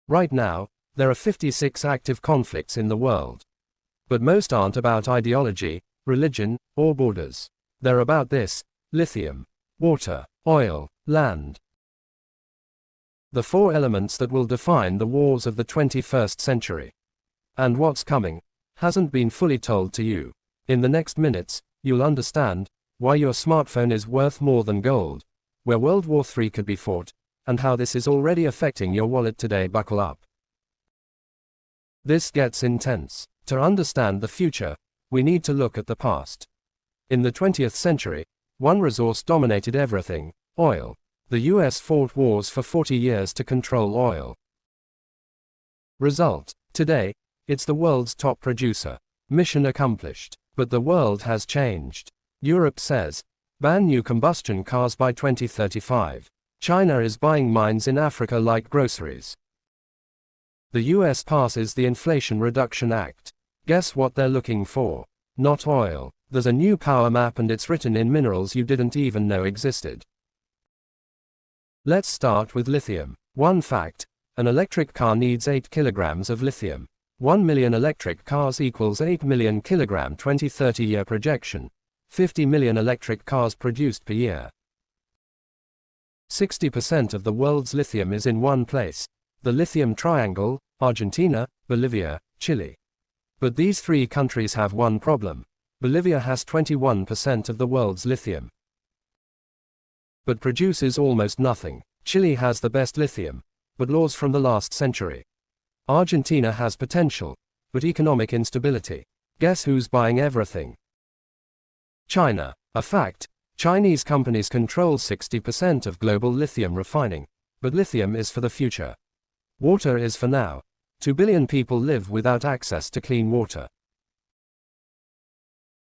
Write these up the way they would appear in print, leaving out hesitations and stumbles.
Right now, there are 56 active conflicts in the world. But most aren't about ideology, religion, or borders. They're about this: lithium, water, oil, land. The four elements that will define the wars of the 21st century. And what's coming hasn't been fully told to you. In the next minutes, you'll understand why your smartphone is worth more than gold, where World War III could be fought, and how this is already affecting your wallet today. Buckle up. This gets intense. To understand the future, we need to look at the past. In the 20th century, one resource dominated everything: oil. The US fought wars for 40 years to control oil. Result: today, it's the world's top producer. Mission accomplished. But the world has changed. Europe says, ban new combustion cars by 2035. China is buying mines in Africa like groceries. The US passes the Inflation Reduction Act. Guess what they're looking for? Not oil. There's a new power map and it's written in minerals you didn't even know existed. Let's start with lithium. One fact: an electric car needs 8 kilograms of lithium. 1 million electric cars equals 8 million kilogram 2030 year projection. 50 million electric cars produced per year. 60% of the world's lithium is in one place: the lithium triangle: Argentina, Bolivia, Chile. But these three countries have one problem: Bolivia has 21% of the world's lithium, but produces almost nothing. Chile has the best lithium, but laws from the last century. Argentina has potential, but economic instability. Guess who's buying everything? China. A fact: Chinese companies control 60% of global lithium refining, but lithium is for the future. Water is for now. 2 billion people live without access to clean water.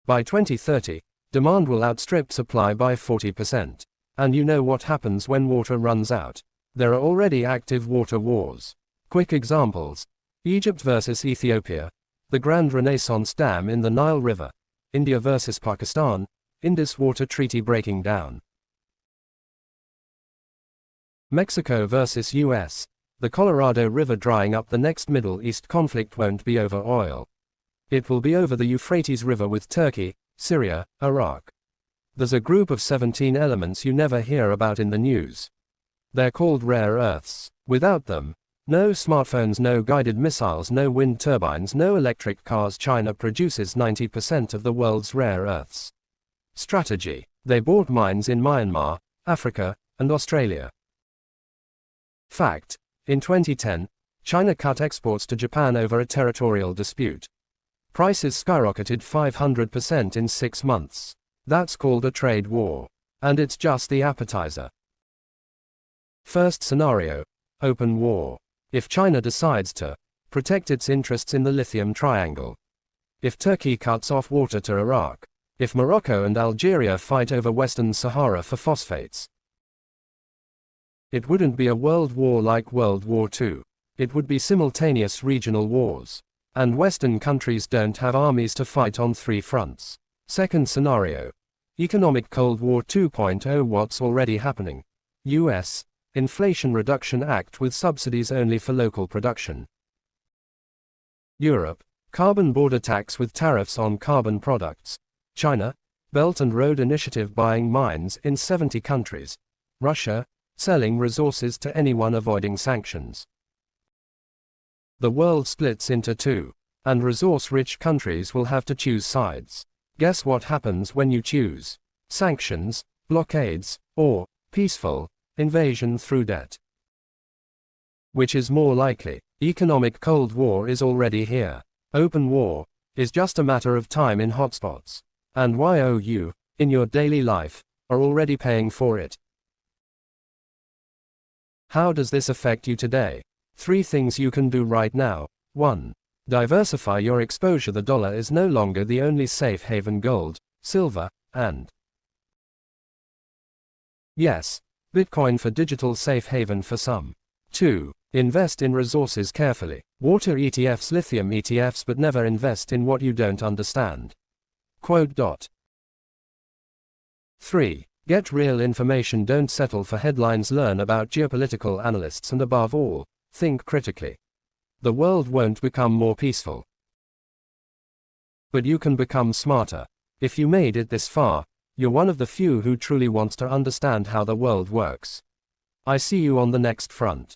By 2030, demand will outstrip supply by 40%. And you know what happens when water runs out. There are already active water wars. Quick examples: Egypt versus Ethiopia, the Grand Renaissance Dam in the Nile River; India versus Pakistan, Indus Water Treaty breaking down; Mexico versus US, the Colorado River drying up. The next Middle East conflict won't be over oil. It will be over the Euphrates River with Turkey, Syria, Iraq. There's a group of 17 elements you never hear about in the news. They're called rare earths. Without them, no smartphones, no guided missiles, no wind turbines, no electric cars. China produces 90% of the world's rare earths. Strategy: they bought mines in Myanmar, Africa, and Australia. Fact: in 2010, China cut exports to Japan over a territorial dispute. Prices skyrocketed 500% in 6 months. That's called a trade war. And it's just the appetizer. First scenario: open war. If China decides to protect its interests in the lithium triangle, if Turkey cuts off water to Iraq, if Morocco and Algeria fight over Western Sahara for phosphates, it wouldn't be a world war like World War II. It would be simultaneous regional wars. And Western countries don't have armies to fight on 3 fronts. Second scenario: economic Cold War 2.0. What's already happening? US Inflation Reduction Act with subsidies only for local production. Europe carbon border tax with tariffs on carbon products. China Belt and Road Initiative buying mines in 70 countries. Russia selling resources to anyone avoiding sanctions. The world splits into two, and resource-rich countries will have to choose sides. Guess what happens when you choose? Sanctions, blockades, or peaceful invasion through debt. Which is more likely? Economic Cold War is already here. Open war is just a matter of time in hotspots. And you, in your daily life, are already paying for it. How does this affect you today? 3 things you can do right now. 1. Diversify your exposure. The dollar is no longer the only safe haven. Gold, silver, and yes, Bitcoin for digital safe haven for some. 2. Invest in resources carefully. Water ETFs, lithium ETFs, but never invest in what you don't understand. Quote. 3. Get real information. Don't settle for headlines. Learn about geopolitical analysts and above all, Think critically. The world won't become more peaceful. But you can become smarter. If you made it this far, you're one of the few who truly wants to understand how the world works. I see you on the next front.